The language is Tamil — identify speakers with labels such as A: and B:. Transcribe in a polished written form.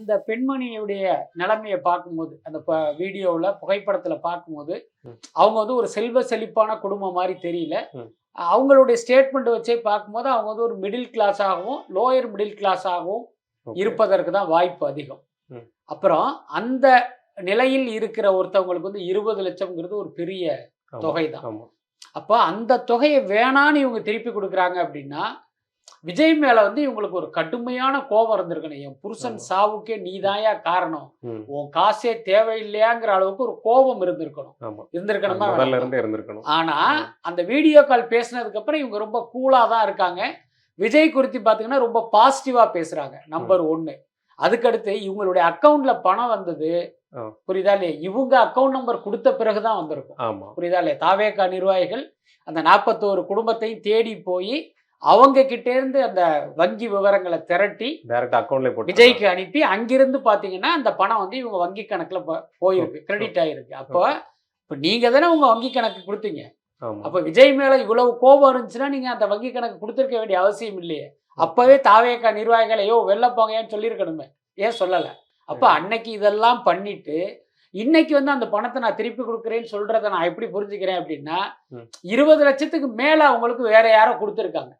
A: இந்த பெண்மணியுடைய நிலைமையை பார்க்கும்போது அந்த வீடியோவில் புகைப்படத்தில் பார்க்கும்போது
B: ம்.
A: அவங்க வந்து ஒரு செல்வ செழிப்பான குடும்பம் மாதிரி தெரியல.
B: ம்.
A: அவங்களுடைய ஸ்டேட்மெண்ட் வச்சே பார்க்கும்போது அவங்க வந்து ஒரு மிடில் கிளாஸாகவும் லோயர் மிடில் கிளாஸாகவும்
B: ஓகே.
A: இருப்பதற்கு தான் வாய்ப்பு அதிகம்.
B: ம்.
A: அப்புறம் அந்த நிலையில் இருக்கிற ஒருத்தவங்களுக்கு வந்து 20 லட்சம்ங்கிறது ஒரு பெரிய
B: ஆமா,
A: தொகை தான்.
B: ஆமா.
A: அப்போ அந்த தொகையை வேணான்னு இவங்க திருப்பி கொடுக்குறாங்க அப்படின்னா விஜய் மேல வந்து இவங்களுக்கு ஒரு கடுமையான கோபம் இருந்திருக்கணும். என் புருஷன்
B: ஆமா.
A: சாவுக்கே நீதாயா காரணம்,
B: ம்.
A: உன் காசே தேவையில்லையாங்கிற அளவுக்கு ஒரு கோபம் இருந்திருக்கணும்.
B: ஆமா.
A: இருந்திருக்கணுமா
B: முதல்ல
A: வேணாமா?
B: இருந்தே இருந்திருக்கணும்.
A: ஆனா
B: ம்.
A: அந்த வீடியோ கால் பேசினதுக்கு அப்புறம் இவங்க ரொம்ப கூலா தான் இருக்காங்க. விஜய் குறித்து பாத்தீங்கன்னா ரொம்ப பாசிட்டிவா பேசுறாங்க. நம்பர் 1. அதுக்கடுத்து இவங்களுடைய அக்கவுண்ட்ல பணம் வந்தது
B: ஆ.
A: புரியுதா இல்லையா? இவங்க அக்கவுண்ட் நம்பர் கொடுத்த பிறகுதான் வந்திருக்கும்.
B: ஆமா.
A: புரியுதா இல்லையா? தாவேகா நிர்வாகிகள் அந்த 41 குடும்பத்தையும் தேடி போய் அவங்க கிட்ட இருந்து அந்த வங்கி விவரங்களை திரட்டி
B: டைரக்ட் அக்கவுண்ட்லயே போட்டு
A: விஜய்க்கு அனுப்பி அங்கிருந்து பாத்தீங்கன்னா அந்த பணம் வந்து இவங்க வங்கி கணக்குல போயிருக்கு, கிரெடிட் ஆயிருக்கு. அப்போ இப்ப நீங்க தானே உங்க வங்கி கணக்கு கொடுத்தீங்க.
B: ஆமா.
A: அப்ப விஜய் மேல இவ்வளவு கோபம் இருந்துச்சுன்னா நீங்க அந்த வங்கி கணக்கு கொடுத்திருக்க வேண்டிய அவசியம் இல்லையே. அப்பவே தாவேகா நிர்வாகிகள் ஐயோ வெளில போங்கன்னு சொல்லியிருக்கணுமே, ஏன் சொல்லல? அப்ப அன்னைக்கு இதெல்லாம் பண்ணிட்டு இன்னைக்கு வந்து அந்த பணத்தை நான் திருப்பி கொடுக்குறேன்னு சொல்றதை நான் எப்படி புரிஞ்சுக்கிறேன் அப்படின்னா
B: ம்.
A: 20 லட்சத்துக்கு மேல அவங்களுக்கு வேற யாரோ கொடுத்துருக்காங்க.